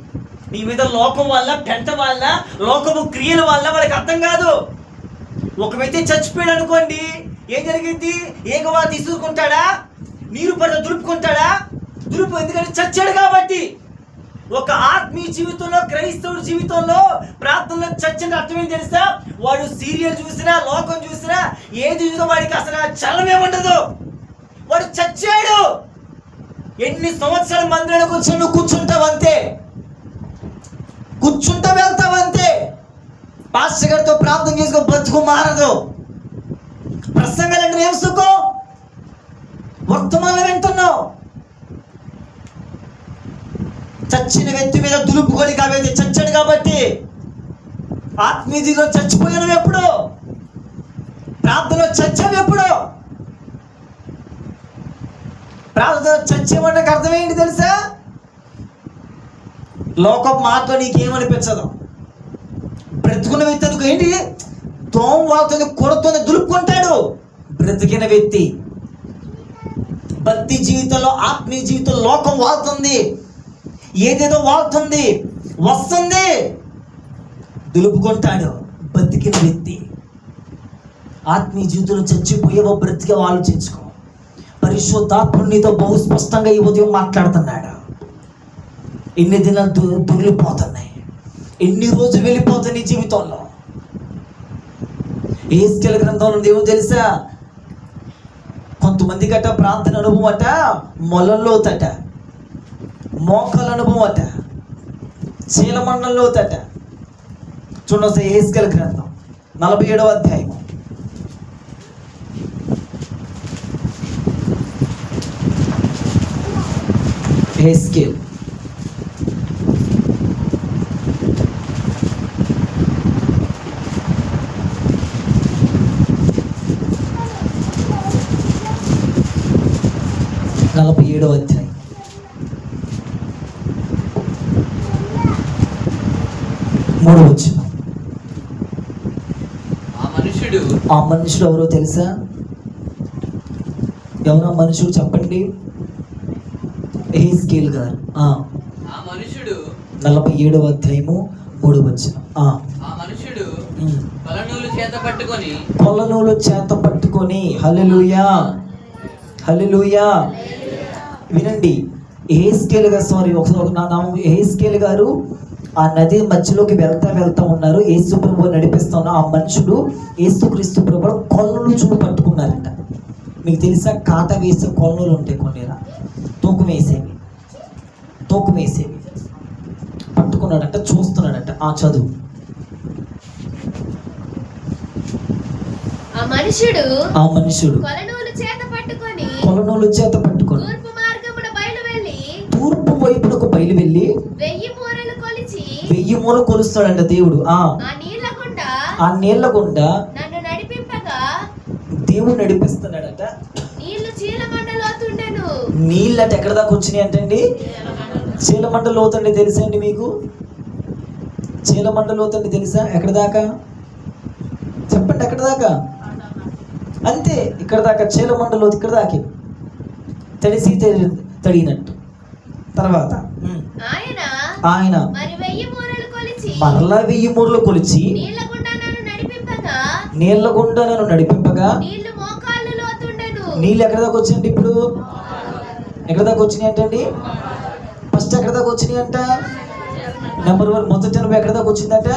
S1: నీ మీద లోకం వల్ల, పెంట వల్ల, లోకము క్రియల వల్ల వాళ్ళకి అర్థం కాదు. ఒక వ్యక్తి చచ్చిపోయాడు అనుకోండి, ఏం జరిగింది? ఏగవా తీసుకుంటాడా? నీరు పడ దులుపుకుంటాడా? దులుపు, ఎందుకంటే చచ్చాడు కాబట్టి. ఒక ఆత్మీయ జీవితంలో, క్రైస్తవుడి జీవితంలో ప్రార్థనలో చచ్చిన అర్థం ఏం తెలుసా? వాడు సీరియల్ చూసినా, లోకం చూసినా, ఏది చూసినా వాడికి అసలు చలనం ఏముండదు. వాడు చచ్చాడు. ఎన్ని సంవత్సరాల మందిరంలో కూర్చొని నువ్వు కూర్చుంటావు అంతే, కూర్చుంటా వెళ్తావు అంతే. పాస్టర్ గారితో ప్రార్థన చేసుకో, బ్రతుకు మారదు. ప్రసంగాలంటే ఏం సుఖం? వర్తమానం వింటున్నావు. చచ్చిన వ్యక్తి మీద దులుపుకొని కాబట్టి, చచ్చాడు కాబట్టి. ఆత్మీయ జీవితంలో చచ్చిపోయాను ఎప్పుడు? ప్రార్థనలో చచ్చావు ఎప్పుడు? ప్రార్థనలో చచ్చేవాడికి అర్థం ఏంటి తెలుసా? లోకం మాటలో నీకేమనిపించదు. బ్రతుకున్న వ్యక్తి అందుకు ఏంటి? తోమ వాళ్తుంది, కొడుతుంది, దులుపుకుంటాడు. బ్రతికిన వ్యక్తి భక్తి జీవితంలో, ఆత్మీయ జీవితంలో లోకం వాళ్తుంది, ఏదేదో వాళ్తుంది, వస్తుంది, దులుపుకుంటాడు. బతికిన వ్యక్తి. ఆత్మీయ జీవితంలో చచ్చిపోయేవో బ్రతికేవో ఆలోచించుకో. పరిశుద్ధాత్ముడు నీతో బహు స్పష్టంగా ఈ ఉదయం మాట్లాడుతున్నాడు. ఎన్ని దినాలు దొరికిపోతున్నాయి, ఎన్ని రోజులు వెళ్ళిపోతాయి నీ జీవితంలో. యెహెజ్కేలు గ్రంథంలో ఏమో తెలుసా? కొంతమంది గట్ట ప్రార్థన అనుభవం అట మొలల్లోతట, మోకాల అనుభవం అట చీలమండలంలోతట. చూడండి యెహెజ్కేలు గ్రంథం 47వ అధ్యాయం. యెహెజ్కేలు అధ్యాయం 3వ వచనం. ఆ మనుషుడు ఎవరో తెలుసా? ఎవరో మనుషుడు చెప్పండి. యెహెజ్కేలు గారు. 47వ అధ్యాయము 3వ వచనం. కొలనూలు చేత పట్టుకొని హల్లెలూయా, హల్లెలూయా. వినండి, యెహెజ్కేలు గారు, సారీ ఒకసారి నా నామం యెహెజ్కేలు గారు ఆ నది మధ్యలోకి వెళ్తా ఉన్నారు. యేసు ప్రభువు నడిపిస్తున్న ఆ మనుషుడు యేసుక్రీస్తు ప్రభువు కొలనులు చూడు పట్టుకున్నారంట. మీకు తెలుసా? కాట వేసే కొలనులు ఉంటాయి కొన్ని, తూకం వేసేవి పట్టుకున్నాడంట, చూస్తున్నాడంట. ఆ చదువు. ఆ మనుషుడు కొలనూలు చేత పట్టుకొని తూర్పు వైపునకు బయలు వెళ్ళి 1000 మూరలు కొలుస్తాడంట దేవుడు. ఆ నీళ్ల గుండా దేవుడు నడిపిస్తున్నాడట. నీళ్ళట ఎక్కడ దాకా వచ్చినాయి అంటండి? చీలమండ లోతండి తెలుసా అండి మీకు? చీలమండ లోతండి తెలుసా? ఎక్కడ దాకా చెప్పండి, ఎక్కడ దాకా? అంతే, ఇక్కడ దాకా. చీలమండ లోతు ఇక్కడ దాకా, తడిసి తడిగినట్టు. తర్వాత ఆయన మరలా 1000 మూరలు కొలిచి నీళ్ల గుండా నన్ను నడిపింపగా నీళ్ళు ఎక్కడ దాకా వచ్చినాయంటే, ఇప్పుడు ఎక్కడ దాకా వచ్చినాయి అంటండి? ఫస్ట్ ఎక్కడ దాకా వచ్చినాయి అంట? నెంబర్ 1 మొదటి అనుభవం ఎక్కడ దాకా వచ్చిందంట?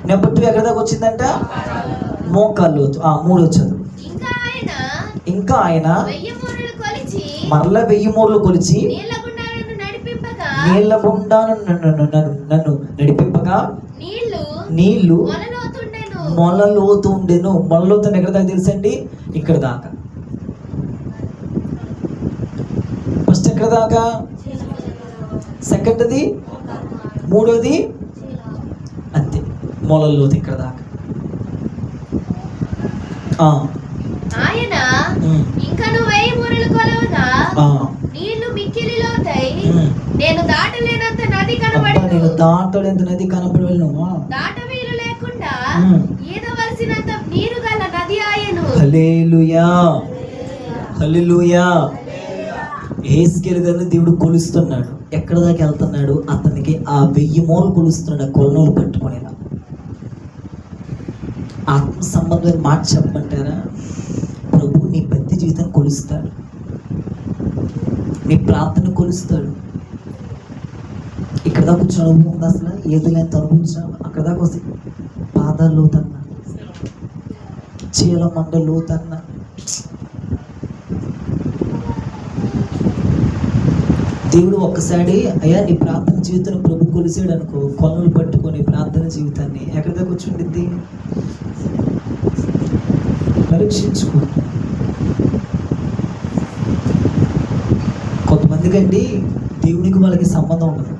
S1: నెంబర్ 2 ఎక్కడ దాకా వచ్చిందంట? మోకాళ్ళు లోతు. 3 వచ్చారు. ఇంకా ఆయన మరలా 1000 మూరలు కొలిచి నీళ్ల గుండా నన్ను నడిపింపగా నీళ్లు మొలలోతు ఉండెను. మొలలోతు ఎక్కడ దాకా తెలుసండి? ఇక్కడ దాకా. ఫస్ట్ ఎక్కడ దాకా? సెకండ్ది, మూడోది అంతే. మొలలోతు ఇక్కడ దాకా.
S2: ఆయన ఇంకను 1000 మూరలు కొలవగా నీళ్లు మిక్కిలి లోతై నేను దాటలేనంత నది
S1: అబ్బా,
S2: కనబడెను.
S1: నేను దాటలేంత నది కనబడి వెళ్ళను.
S2: దాటవీలు లేకుండా ఈదవలసినంత నీరు గల నది ఆయను.
S1: హల్లెలూయా, హల్లెలూయా. యెహెజ్కేలు గారిని దేవుడు కొలుస్తున్నాడు. ఎక్కడ దాకా వెళ్తున్నాడు? అతనికి ఆ 1000 మూరలు కొలుస్తున్నాడు, కొలనూలు పట్టుకొని. ఆత్మ సంబంధమైన మాట చెప్పమంటారా? ప్రభు నీ భక్తి జీవితాన్ని కొలుస్తాడు, నీ ప్రార్థన కొలుస్తాడు. ఇక్కడ దాకా కూర్చొని అనుభవం ఉంది అసలు? ఏదో ఎంత అనుభవించాము. అక్కడ దాకా వస్తే పాదాలు లోతన్నా, చీల మండ లోతన్నా. దేవుడు ఒక్కసారి అయ్యా నీ ప్రార్థన జీవితాన్ని ప్రభు కొలిసాడు అనుకో, కొనలు పట్టుకొని ప్రార్థన జీవితాన్ని ఎక్కడ దాకా కూర్చుండిద్ది? పరీక్షించుకో. కొంతమందికి అండి దేవునికి వాళ్ళకి సంబంధం ఉండదు.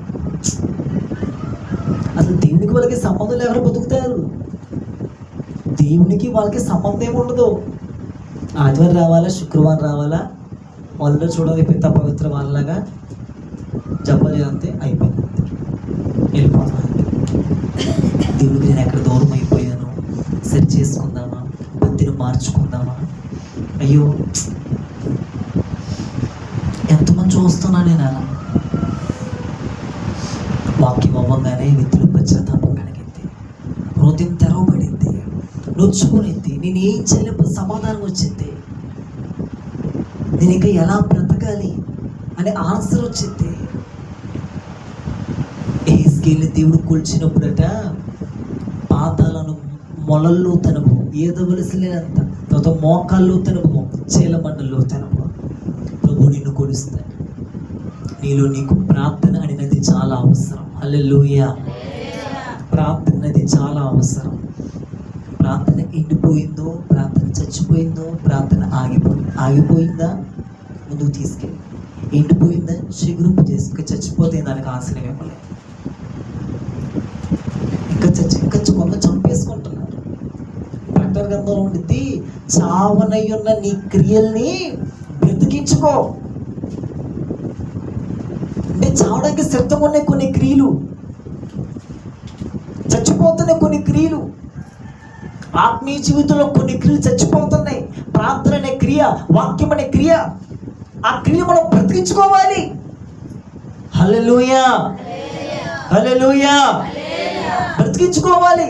S1: అసలు దేవునికి వాళ్ళకి సంబంధం లేకుండా బతుకుతారు. దేవునికి వాళ్ళకి సంబంధం ఏమి ఉండదు. ఆదివారం రావాలా, శుక్రవారం రావాలా, వాళ్ళలో చూడాలి పెద్ద పవిత్ర వాళ్ళలాగా జపాలి అంతే, అయిపోయింది, వెళ్ళిపోవాలి. దేవుడికి నేను ఎక్కడ దూరం అయిపోయాను, సరి చేసుకుందామా, భక్తిని మార్చుకుందామా? అయ్యో ఎంతమంది చూస్తున్నా నేను అలా. వాక్యం అవ్వగానే వ్యక్తులు పశ్చాత్తాపం కలిగింది, హృదయం తెరవబడింది, నొచ్చుకునింది. నేను ఏం చేయలేకపోతే సమాధానం వచ్చింది, నేను ఇంకా ఎలా బ్రతకాలి అనే ఆన్సర్ వచ్చింది. యెహెజ్కేలుని దేవుడు కొలిచినప్పుడట పాదాలను మొలల్లో తనము, ఏదవలసినంత, తర్వాత మోకాల్లో తనము, చీలమండల్లో తనము. ప్రభు నిన్ను కొలుస్తాడు. నీలో నీకు ప్రార్థన అనేది చాలా అవసరం. హల్లెలూయా. ప్రార్థన అనేది చాలా అవసరం. ప్రార్థన ఎండిపోయిందో, ప్రార్థన చచ్చిపోయిందో, ప్రార్థన ఆగిపోయిందా ముందుకు తీసుకెళ్ళి, ఎండిపోయిందా చిగురింపు చేసి, ఇంకా చచ్చిపోతే దానికి ఆశ్రయం ఇవ్వలేదు. ఇంకా కొంత చంపేసుకుంటున్నారు. ప్రకటన గ్రంథంలో ఉండిద్ది, చావనయ్యున్న నీ క్రియల్ని బ్రతికించుకో. అంటే చావడానికి సిద్ధంగా ఉన్నాయి కొన్ని క్రియలు, చచ్చిపోతున్నాయి కొన్ని క్రియలు. ఆత్మీయ జీవితంలో కొన్ని క్రియలు చచ్చిపోతున్నాయి. ప్రార్థన అనే క్రియ, వాక్యం అనే క్రియ, ఆ క్రియ మనం బ్రతికించుకోవాలి. హల్లెలూయా, హల్లెలూయా. బ్రతికించుకోవాలి.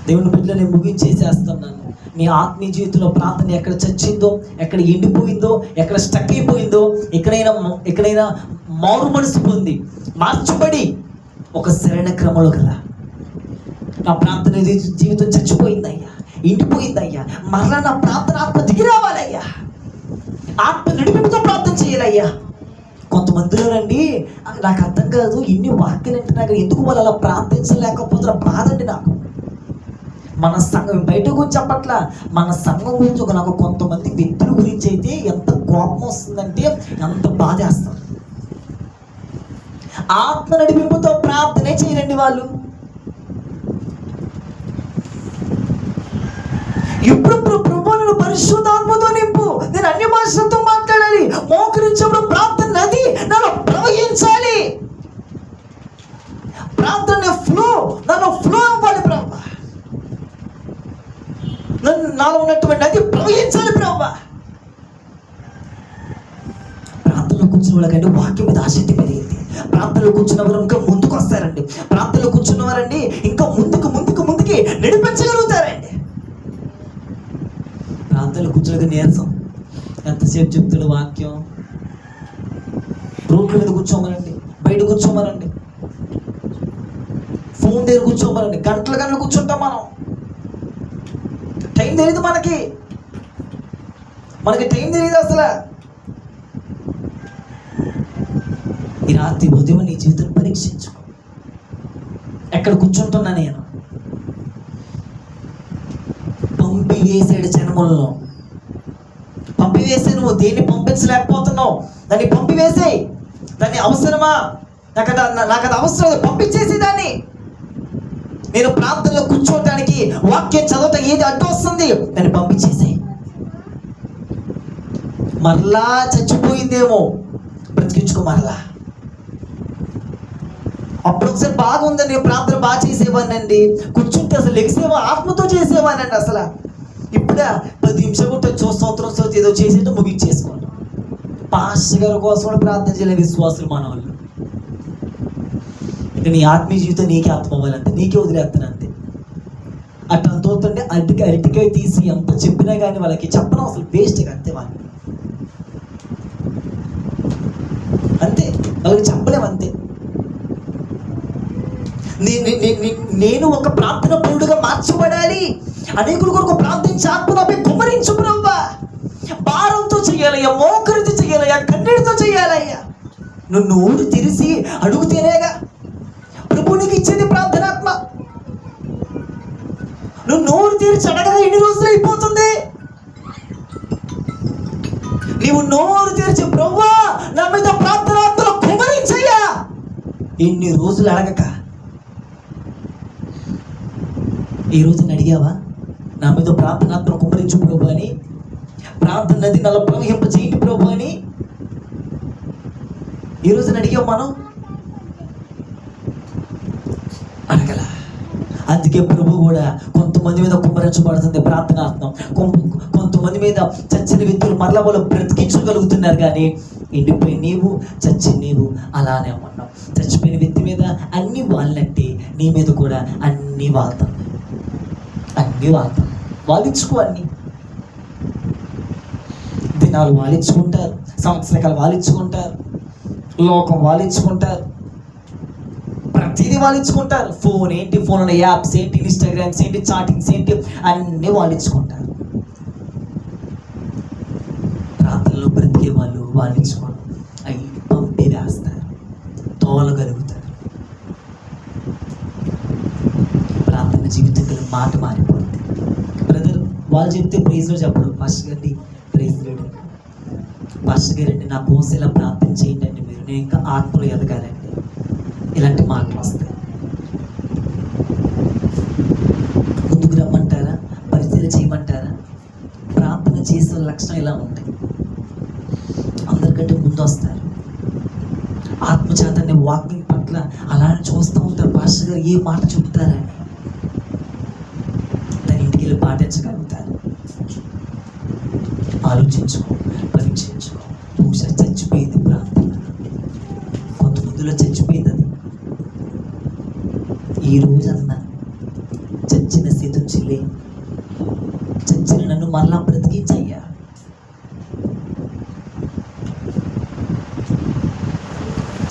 S1: దేవుని బిడ్డలు నేను ముగించేసేస్తున్నాను. నీ ఆత్మీయ జీవితంలో ప్రార్థన ఎక్కడ చచ్చిందో, ఎక్కడ ఎండిపోయిందో, ఎక్కడ స్టక్ అయిపోయిందో, ఎక్కడైనా మారు మనసు పొంది మార్చబడి ఒక సరైన క్రమంలోకి రా. నా ప్రార్థన జీవితం చచ్చిపోయిందయ్యా, ఎండిపోయిందయ్యా, మరలా నా ప్రార్థన ఆత్మ దిగి రావాలయ్యా, ఆత్మ నడిపింపుతో ప్రార్థన చేయాలయ్యా. కొంతమందిలో రండి, నాకు అర్థం కాదు, ఇన్ని వాక్యాలు అంటే నాకు ఎందుకు వాళ్ళు అలా ప్రార్థించలేకపోతున్నా బాధ అండి నాకు. మన సంఘం బయట గురించి చెప్పట్ల, మన సంఘం గురించి నాకు కొంతమంది వ్యక్తుల గురించి అయితే ఎంత కోపం వస్తుందంటే ఎంత బాధ వేస్తారు. ఆత్మ నడిపింపుతో ప్రార్థనే చేయరండి వాళ్ళు. ఇప్పుడు ప్రభువును పరిశుద్ధాత్మతో నింపు, నేను అన్య భాషలతో మాట్లాడాలి, మోకరించినప్పుడు ప్రార్థన నది నాలో ప్రవహించాలి. ప్రార్థన నాలో ఫ్లో అవ్వాలి ప్రభు. నాలో ఉన్నటువంటి నది ప్రవహించాలి ప్రభు. ప్రార్థనలో కూర్చున్న వాళ్ళకండి వాక్యం మీద ఆసక్తి పెరిగింది. ప్రార్థనలో కూర్చున్న వారు ఇంకా ముందుకు వస్తారండి. ప్రార్థనలో కూర్చున్న వారండి ఇంకా ముందుకి నడిపించగలుగుతారండి. ప్రార్థనలు కూర్చోలేక నీరసం, ఎంతసేపు చెప్తాడు వాక్యం. రోడ్ల మీద కూర్చోమనండి, బయట కూర్చోమనండి, ఫోన్ దగ్గర కూర్చోమనండి, గంటలు కూర్చుంటాం మనం. టైం తెలియదు మనకి టైం తెలియదు అసలు. ఈ రాత్రి ఉదయం నీ జీవితం పరీక్షించుకో. ఎక్కడ కూర్చుంటున్నా నేను? పంపివేసాడు జన్మల్లో, పంపివేసే. నువ్వు దేన్ని పంపించలేకపోతున్నావు, దాన్ని పంపివేసేయి. దాన్ని అవసరమా? నాకు అది అవసరం, పంపించేసి దాన్ని. నేను ప్రార్థనలో కూర్చోవటానికి, వాక్యం చదవటం ఏది అడ్డు వస్తుంది, దాన్ని పంపించేసేయి. మరలా చచ్చిపోయిందేమో, బ్రతికించుకోమరలా. అప్పుడు ఒకసారి బాగుందండి, నేను ప్రార్థన బాగా చేసేవాడినండి, కూర్చుంటే అసలు లెగిసేవా ఆత్మతో చేసేవాడినండి. అసలు ఇప్పుడా 10 నిమిషాలు కూడా స్తోత్రం ఏదో చేసేటో ముగించేసుకోండి. పాస్టర్ గారి కోసం కూడా ప్రార్థన చేయలేని విశ్వాసులు మన వాళ్ళు. ఇక నీ ఆత్మీయ జీవితం నీకే ఆత్మ అవ్వాలంటే నీకే వదిలేస్తాను అంతే. అట్లా అంతవుతుంటే అరటికాయ తీసి ఎంత చెప్పినా కానీ వాళ్ళకి చెప్పడం అసలు వేస్ట్ అంతే. వాళ్ళకి అంతే, వాళ్ళకి చెప్పలేము అంతే. నేను ఒక ప్రార్థన పరుడుగా మార్చబడాలి, అనేకుల కొరకు ప్రార్థించి ఆత్మపై కుమ్మరించు ప్రభువా. భారంతో చేయాలయ్యా, మోకరితో చేయాలయ్యా, కన్నీటితో చేయాలయ్యా. నువ్వు నోరు తెరిచి అడుగుతేనేగా ప్రభు నీకు ఇచ్చేది ప్రార్థనాత్మ. నువ్వు నోరు తెరిచి అడగగా ఎన్ని రోజులు అయిపోతుంది? నీవు నోరు తెరిచి ప్రభువా నా మీద ప్రార్థనాత్మలో కుమ్మరించయ్యా, ఎన్ని రోజులు అడగక ఈ రోజున అడిగావా? నా మీద ప్రార్థనాత్మను కుమ్మరించు ప్రభు అని, ప్రార్థన నది నల్ల ప్రవహింపచేయండి ప్రభు అని ఈ రోజున అడిగావు మనం? అడగల. అందుకే ప్రభు కూడా కొంతమంది మీద కుమ్మరించబడుతుంది ప్రార్థనాత్మ, కొంతమంది మీద చచ్చిన వ్యక్తులు మరలా వాళ్ళు బ్రతికించగలుగుతున్నారు. కానీ ఎండిపోయి నీవు, చచ్చిన నీవు అలానే ఉన్నావు. చచ్చిపోయిన వ్యక్తి మీద అన్ని వాళ్ళంటే నీ మీద కూడా అన్ని వాళ్తాం, అన్ని వాళ్తాం. వాలించుకో, అన్ని దినాలు వాలించుకుంటారు, సంవత్సరాలు వాలించుకుంటారు, లోకం వాలించుకుంటారు, ప్రతిదీ వాలించుకుంటారు. ఫోన్ ఏంటి, ఫోన్లో యాప్స్ ఏంటి, ఇన్స్టాగ్రామ్స్ ఏంటి, చాటింగ్స్ ఏంటి, అన్నీ వాలించుకుంటారు. ప్రార్థనలో బ్రతికే వాళ్ళు వాలించుకోవడం అవి పంపి వేస్తారు, తోలగలుగుతారు. ప్రార్థన జీవితం గల మాట మారిపోతుంది. బ్రదర్ వాళ్ళు చెప్తే ప్రైజ్లో చెప్పడు, పాస్టర్ గారి ప్రైజ్ లేడు, పాస్టర్ గారండి నా కోసం ఇలా ప్రార్థన చేయండి అండి, మీరు నేను ఇంకా ఆత్మలో ఎదగాలండి, ఇలాంటి మాటలు వస్తాయి. ముందుకు రమ్మంటారా, పరిచయం చేయమంటారా? ప్రార్థన చేసే లక్షణం ఇలా ఉంటాయి. అందరికంటే ముందు వస్తారు, ఆత్మచేతని వాకింగ్ పట్ల అలా చూస్తూ ఉంటారు. పాస్టర్ గారు ఏ మాట చెప్తారని దాని ఇంటికి వెళ్ళి పాటించగలుగుతారు. ఆలోచించుకో, పరీక్షించుకో. బహుశా చచ్చిపోయింది ప్రార్థన, కొంతమందిలో చచ్చిపోయింది అది. ఈ రోజన్నా చచ్చిన స్థితి చెల్లి, చచ్చిన నన్ను మరలా బ్రతికించయ్యా.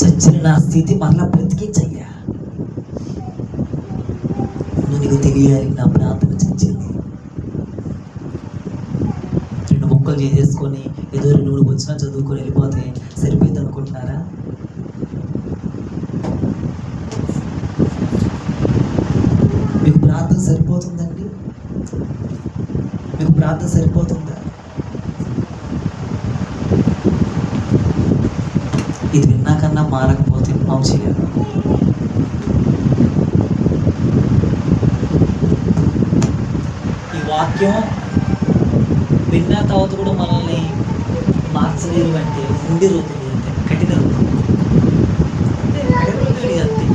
S1: చచ్చిన నా స్థితి మరలా బ్రతికించయ్యా. నీకు తెలియాలి నా ప్రార్థన చచ్చింది. 2 ముక్కలు చేసేసుకొని ఏదో 2-3 వచ్చినా చదువుకొని వెళ్ళిపోతే సరిపోయింది అనుకుంటున్నారా? మీకు ప్రార్థన సరిపోతుందండి? మీకు ప్రార్థన సరిపోతుందా? ఇది విన్నాకన్నా మారకపోతే బాగు చేయలేదు. ఈ వాక్యం విన్న తర్వాత కూడా మనల్ని మార్చలేరు అంటే ఉండి రోజులు అంటే కఠిన రోజులు అంతే,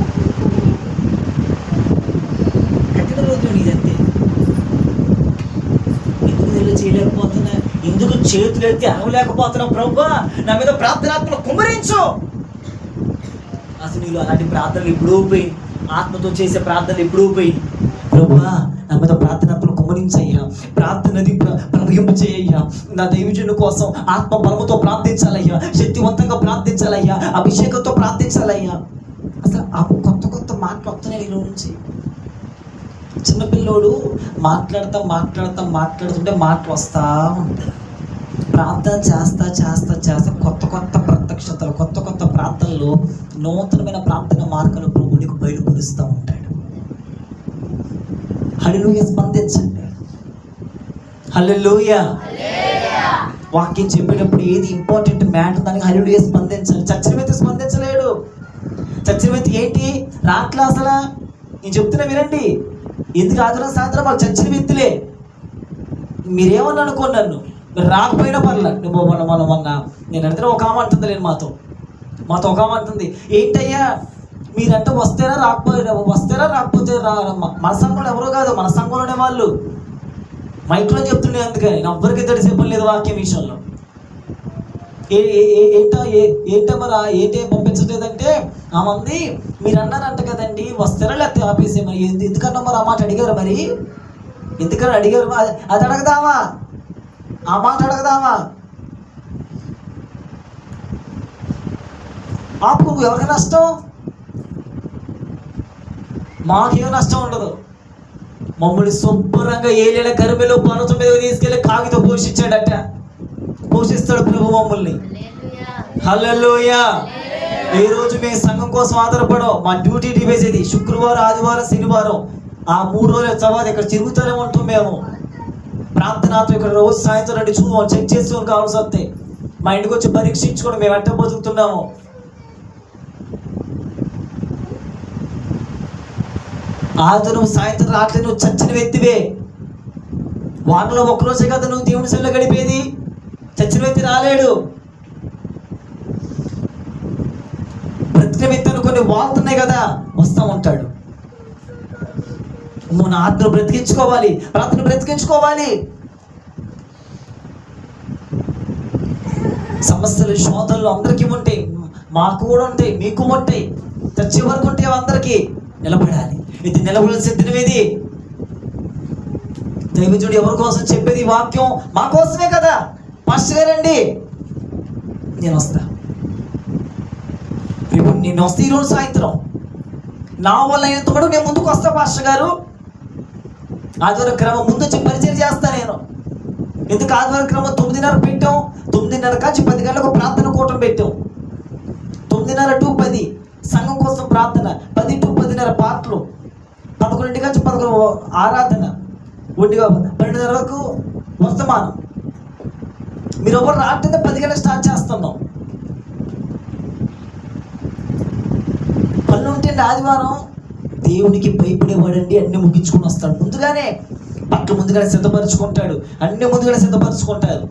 S1: కఠిన రోజులు ఇది అంతే. ఎందుకు తెలియ చేయలేకపోతున్నా, ఎందుకు చేతులు ఎత్తి అనలేకపోతున్నావు? ప్రభువా నా మీద ప్రార్థనాత్మను కుమ్మరించు. అసలు నీళ్ళు అలాంటి ప్రార్థనలు ఎప్పుడూ పోయి, ఆత్మతో చేసే ప్రార్థనలు ఎప్పుడూ పోయి. ప్రభువా నా మీద ప్రార్థనాత్మను కుమ్మరించయ్యా, ప్రార్థనది ప్రవహింప చేయ్యా. నా దైవజనుల కోసం ఆత్మ బలముతో ప్రార్థించాలయ్యా, శక్తివంతంగా ప్రార్థించాలయ్యా, అభిషేకంతో ప్రార్థించాలయ్యా. అసలు ఆ కొత్త కొత్త మాటలు వస్తున్నాయి నీలో నుంచి. చిన్నపిల్లోడు మాట్లాడుతుంటే మాటలు వస్తూ ఉంటాయి. ప్రార్థన చేస్తా కొత్త కొత్త ప్రత్యక్షతలు, కొత్త కొత్త ప్రార్థనలు, నూతనమైన ప్రార్థన మార్గాలు ప్రభు నీకు బయలుపరుస్తూ ఉంటాడు. హల్లెలూయా, స్పందించండి. హల్లెలూయా. వాక్యం చెప్పేటప్పుడు ఏది ఇంపార్టెంట్ మ్యాటర్ దానికి హల్లెలూయా స్పందించాలి. చచ్చిన వ్యక్తి స్పందించలేడు. చచ్చిన వ్యక్తి ఏంటి రాట్లా అసలు. నేను చెప్తున్నా వినండి, ఎందుకు ఆదివారం సాయంత్రం వాళ్ళు చచ్చిన వ్యక్తులే. మీరేమన్నా అనుకోండి, నన్ను మీరు రాకపోయినా పర్లేదు. మొన్న నేను అంటే ఒక ఆమె అంటుంది, నేను మాతో మాతో ఒక ఆమె అంటుంది, ఏంటయ్యా మీరంటే వస్తారా రాకపోతే మన సంఘంలో ఎవరో కాదు, మన సంఘంలోనే వాళ్ళు మైక్లో చెప్తుండే. అందుకని ఎవ్వరికి తెలిసేపని లేదు వాక్యం విషయంలో. ఏంటో మరి ఏంటి పంపించలేదంటే ఆ మంది మీరు అన్నారంట కదండి, వస్తారా లేకపోతే ఆపేసే, మరి ఎందుకన్నా మరి ఆ మాట అడిగారు, మరి ఎందుకని అడిగారు, అది అడగదామా, ఆ మాట అడగదామా? ఆపు, ఎవరికి నష్టం? మాకేం నష్టం ఉండదు. మమ్మల్ని శుభ్రంగా ఏలేళ్ళ గర్భలో పర్వతం మీద తీసుకెళ్ళి కాగితో పోషించాడట. పోషిస్తాడు ప్రభు మమ్మల్ని. హల్లెలూయా. ఏ రోజు మేము సంఘం కోసం ఆధారపడం. మా డ్యూటీ డివైజ్ ఇది, శుక్రవారం, ఆదివారం, శనివారం, ఆ 3 రోజుల తర్వాత ఇక్కడ తిరుగుతూనే ఉంటాం మేము. ప్రార్థనతో ఇక్కడ రోజు సాయంత్రం రండి చెక్ చేసుకొని కావాల్సి వస్తే మా ఇంటికి వచ్చి పరీక్షించుకోండి మేము ఎట్ట బతుకుతున్నాము. ఆదివారం సాయంత్రం రాత్రి నువ్వు చచ్చిన వ్యక్తివే. వారంలో ఒక్కరోజే కదా నువ్వు దేవుని సెల్లో గడిపేది. చచ్చిన వ్యక్తి రాలేడు. బ్రతికిన వ్యక్తి అనుకొని వాళ్తున్నాయి కదా, వస్తూ ఉంటాడు. మన ఆత్మను బ్రతికించుకోవాలి, ప్రార్థన బ్రతికించుకోవాలి. సమస్యలు శోధనలు అందరికీ ఉంటాయి, మాకు కూడా ఉంటాయి, మీకు ఉంటాయి, చచ్చే వరకు ఉంటాయి. అందరికీ నిలబడాలి. ఇది నిలబడాల్సిన దినమేది. దైవజనుడు ఎవరి కోసం చెప్పేది వాక్యం? మా కోసమే కదా. పాస్టర్ గారండి నేను వస్తా, ఇప్పుడు నేను వస్తే ఈరోజు సాయంత్రం నా వల్ల అయినంత కూడా నేను ముందుకు వస్తా పాస్టర్ గారు. ఆదివారం క్రమం ముందు వచ్చి పరిచయం చేస్తా నేను. ఎందుకు ఆదివారం క్రమం 9:30 పెట్టాం, 9:30 కాచి 10 గంటలకు ప్రార్థన కూటం పెట్టాం. 9:30 to 10 సంఘం కోసం ప్రార్థన, 10 to 10:30 పాటలు, 11 కాచి 11 ఆరాధన, 12:30 వరకు వర్తమానం. మీరు ఎవరు రాత్రి 10 గంటలకు స్టార్ట్ చేస్తున్నాం. పనులు ఉంటే ఆదివారం దేవునికి భయపడేవాడండి అన్ని ముగించుకొని వస్తాడు. ముందుగానే బట్టలు ముందుగానే సిద్ధపరచుకుంటాడు, అన్ని ముందుగానే సిద్ధపరచుకుంటారు.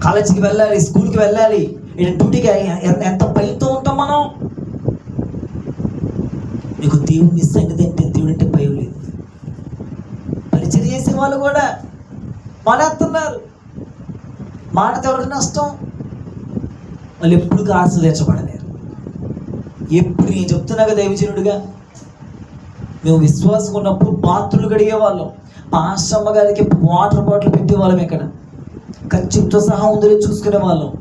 S1: కాలేజీకి వెళ్ళాలి, స్కూల్కి వెళ్ళాలి, డ్యూటీకి ఎంత భయంతో ఉంటాం మనం. నీకు దేవుని సంగతి అంటే దేవుడు అంటే భయం లేదు. పరిచయం చేసే వాళ్ళు కూడా మానేస్తున్నారు. మానత ఎవరికి నష్టం? వాళ్ళు ఎప్పుడు ఆశీర్వదించబడలేరు. ఎప్పుడు నేను చెప్తున్నాగా దైవజనుడిగా, మేము విశ్వాసం ఉన్నప్పుడు బాత్రూలు కడిగేవాళ్ళం. పాస్టమ్మ గారికి వాటర్ బాటిల్ పెట్టేవాళ్ళం. ఇక్కడ ఖర్చుతో సహా ఉందో చూసుకునే వాళ్ళం.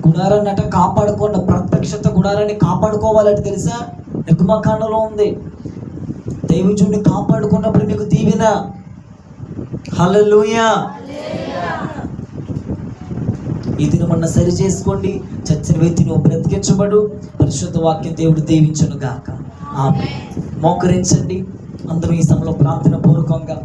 S1: గుడారాన్ని అట కాపాడుకోండి, ప్రత్యక్షత గుడారాన్ని కాపాడుకోవాలంటే తెలుసా, నిర్గమకాండంలో ఉంది. దైవజనుడిని కాపాడుకున్నప్పుడు మీకు దీవెన. హల్లెలూయా. ఇది మొన్న సరి చేసుకోండి. చచ్చిన వ్యక్తి నువ్వు బ్రతికించబడు. పరిశుద్ధ వాక్యం దేవుడు దీవించును గాక. ఆమేన్. మోకరించండి అందరూ ఈ సమయంలో ప్రార్థన పూర్వకంగా.